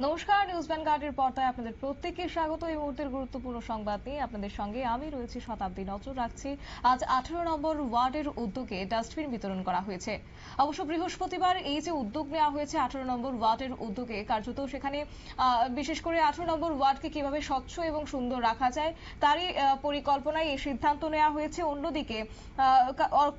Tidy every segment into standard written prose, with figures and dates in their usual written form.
নমস্কার, নিউজ ভ্যানগার্ডের পর্দায় আপনাদের প্রত্যেককে স্বাগত। এই মুহূর্তের গুরুত্বপূর্ণ সংবাদ নিয়ে আপনাদের সঙ্গে আমি রয়েছি শতাব্দী। নজর রাখছি আজ 18 নম্বর ওয়ার্ডের উদ্যোগে ডাস্টবিন বিতরণ করা হয়েছে। অবশ্য বৃহস্পতিবার এই যে উদ্যোগ নেওয়া হয়েছে 18 নম্বর ওয়ার্ডের উদ্যোগে, কার্যত সেখানে বিশেষ করে 18 নম্বর ওয়ার্ডকে কিভাবে স্বচ্ছ এবং সুন্দর রাখা যায় তারই পরিকল্পনায় এই সিদ্ধান্ত নেওয়া হয়েছে। অন্যদিকে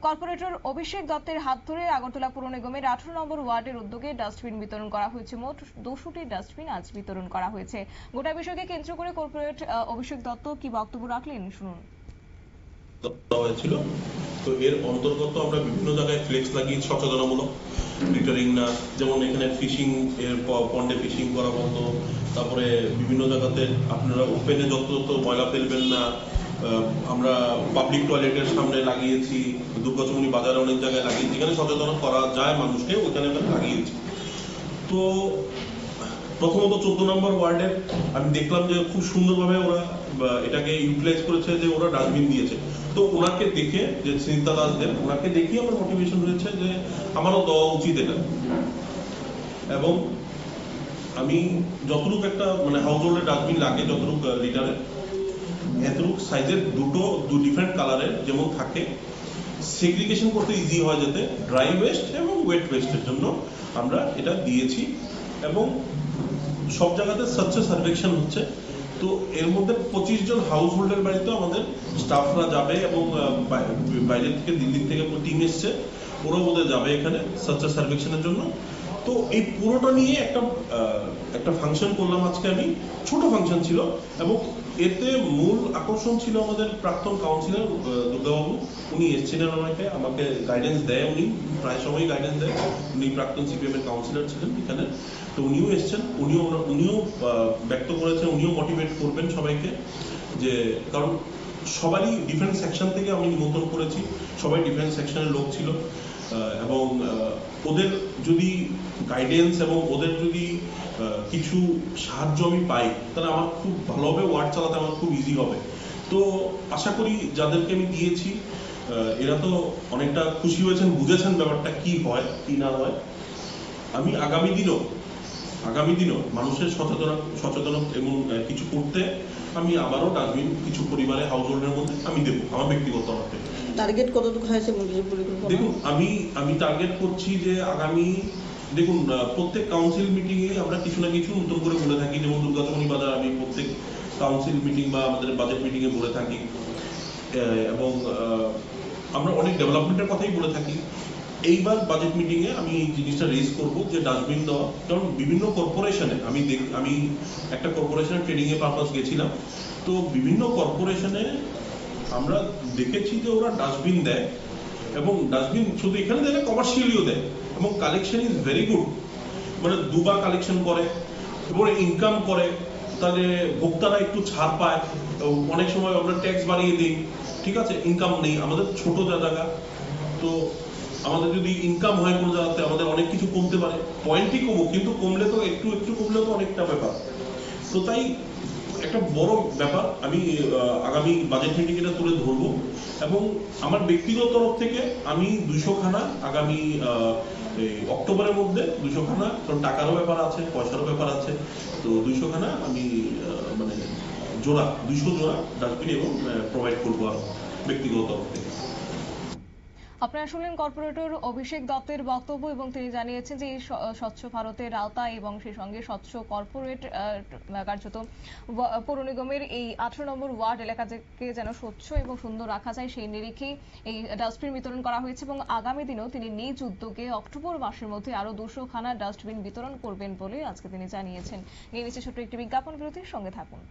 কর্পোরেটর অভিষেক দত্তের হাত ধরে আগরতলা পুর নিগমের 18 নম্বর ওয়ার্ডের উদ্যোগে ডাস্টবিন বিতরণ করা হয়েছে। মোট 200টি ডাস্টবিন আজ বিতরণ করা হয়েছে। গোটা বিষয়কে কেন্দ্র করে কর্পোরেট অভিষেক দত্ত কি বক্তব্য রাখলেন শুনুন। হয়েছিল তো এর অন্তর্গত আমরা বিভিন্ন জায়গায় ফ্লেক্স লাগিয়ে সচেতনামূলক লিটারিং না, যেমন এখানে ফিশিং এর পন্ডে ফিশিং করা বন্ধ, তারপরে বিভিন্ন জায়গাতে আপনারা ওপেনে যত ময়লা ফেলবেন না, আমরা পাবলিক টয়লেটের সামনে লাগিয়েছি, দুর্গাচমনি বাজারে অনেক জায়গায় লাগিয়েছি, এখানে সচেতন করা যায় মানুষকে, ওইখানে আমরা লাগিয়েছি। তো প্রথমত 14 নম্বর ওয়ার্ডের আমি দেখলাম যে খুব সুন্দরভাবে ওরা এটাকে ইউটিলাইজ করেছে, যে ওরা ডাস্টবিন দিয়েছে। তো ওনাকে দেখে, যে স্নিগ্ধা দাসদের, ওনাকে দেখে আমার মোটিভেশন হয়েছে যে আমারও দেওয়া উচিত এটা। এবং আমি যতটুকু একটা হাউস হোল্ডের ডাস্টবিন লাগে, যতটুকু লিটারের, এতটুকু সাইজের দু ডিফারেন্ট কালারের যেমন থাকে, সেগ্রিগেশন করতে ইজি হয় যাতে ড্রাই ওয়েস্ট এবং ওয়েট ওয়েস্টের জন্য আমরা এটা দিয়েছি। এবং সব জায়গাতে স্বচ্ছ সার্ভেকশন হচ্ছে। তো এর মধ্যে 25 জন হাউস হোল্ডের বাড়িতে আমাদের স্টাফরা যাবে, এবং বাইরে থেকে দিল্লি থেকে টিম এসছে, ওরাও বোধহয় যাবে এখানে স্বচ্ছ সার্ভেকশনের জন্য। তো এই পুরোটা নিয়ে একটা ফাংশন করলাম আজকে আমি, ছোট ফাংশন ছিল, এবং এতে মূল আকর্ষণ ছিল আমাদের প্রাক্তন কাউন্সিলর দুর্গাবাবু। উনি এসেছিলেন, আমাকে গাইডেন্স দেয়, উনি প্রায় সময় গাইডেন্স দেয়, উনি প্রাক্তন সিপিএম এর কাউন্সিলর ছিলেন এখানে। তো উনিও এসছেন, উনিও ব্যক্ত করেছেন, উনিও মোটিভেট করবেন সবাইকে, যে কারণ সবারই ডিফারেন্ট সেকশন থেকে আমি নিমন্ত্রণ করেছি, সবাই ডিফারেন্ট সেকশনের লোক ছিল, এবং ওদের যদি গাইডেন্স এবং ওদের যদি কিছু সাহায্য আমি পাই, তাহলে আমার খুব ভালো হবে, ওয়ার্ড চালাতে আমার খুব ইজি হবে। তো আশা করি যাদেরকে আমি দিয়েছি এরা তো অনেকটা খুশি হয়েছেন, বুঝেছেন ব্যাপারটা কি হয় কি না হয়। আমি আগামী দিনও মানুষের সচেতন এবং কিছু করতে আমি আবারও ডাস্টবিন কিছু পরিবারে হাউস হোল্ডের মধ্যে আমি দেবো, আমার ব্যক্তিগত মতে। টার্গেট কতটুকু হয়েছে? দেখুন, আমি টার্গেট করছি যে আগামী, দেখুন, প্রত্যেক কাউন্সিল মিটিং এ আমরা কিছু না কিছু নতুন করে বলে থাকি, যেমন দুর্গাচমনি বাজার আমি প্রত্যেক কাউন্সিল মিটিং বা আমাদের বাজেট মিটিং এ বলে থাকি, এবং আমরা অনেক ডেভেলপমেন্টের কথাই বলে থাকি। এইবার বাজেট মিটিং এ আমি এই জিনিসটা রেজ করবো যে ডাস্টবিন দেওয়া, কারণ বিভিন্ন কর্পোরেশনে আমি একটা কর্পোরেশনে ট্রেনিং এর পারপাস গেছিলাম। তো বিভিন্ন কর্পোরেশনে আমরা দেখেছি যে ওরা ডাস্টবিন দেয়, এবং ডাস্টবিন শুধু এখানে দেয় না, কমার্শিয়ালিও দেয়, এবং কালেকশন ইজ ভেরি গুড। দুবার কালেকশন করে এবং ইনকাম করে, তাহলে ভোক্তারা একটু ছাড় পায়। অনেক সময় আমরা ট্যাক্স বাড়িয়ে দিই, ঠিক আছে, ইনকাম নেই, আমাদের ছোট জায়গা, তো আমাদের যদি ইনকাম হয় কোনো জায়গাতে, আমাদের অনেক কিছু কমতে পারে, পয়েন্টই কমুক, কিন্তু কমলে তো একটু কমলে তো অনেকটা ব্যাপার। তো তাই একটা বড় ব্যাপার আমি আগামী বাজেট মিটিং এটা তুলে ধরবো, এবং আমার ব্যক্তিগত তরফ থেকে আমি 200 খানা আগামী অক্টোবরের মধ্যে 200 খানা, কারণ টাকারও ব্যাপার আছে, পয়সারও ব্যাপার আছে, তো 200 খানা আমি 200 জোড়া ডাস্টবিন এবং প্রোভাইড করবো আর ব্যক্তিগত তরফ থেকে। আপনারা শুনলেন কর্পোরেটর অভিষেক দত্তের বক্তব্য, এবং তিনি জানিয়েছেন যে স্বচ্ছ ভারতের আওতায় এবং সেই সঙ্গে স্বচ্ছ কর্পোরেট কার্যত পৌর নিগমের এই 18 নম্বর ওয়ার্ড এলাকাকে যেন স্বচ্ছ এবং সুন্দর রাখা যায়, সেই নিরিখেই এই ডাস্টবিন বিতরণ করা হয়েছে। এবং আগামী দিনেও তিনি নিজ উদ্যোগে অক্টোবর মাসের মধ্যে আরো 200 খানা ডাস্টবিন বিতরণ করবেন বলে আজকে তিনি জানিয়েছেন। নিয়ে নিচ্ছে ছোট্ট একটি বিজ্ঞাপন বিরতির সঙ্গে থাকুন।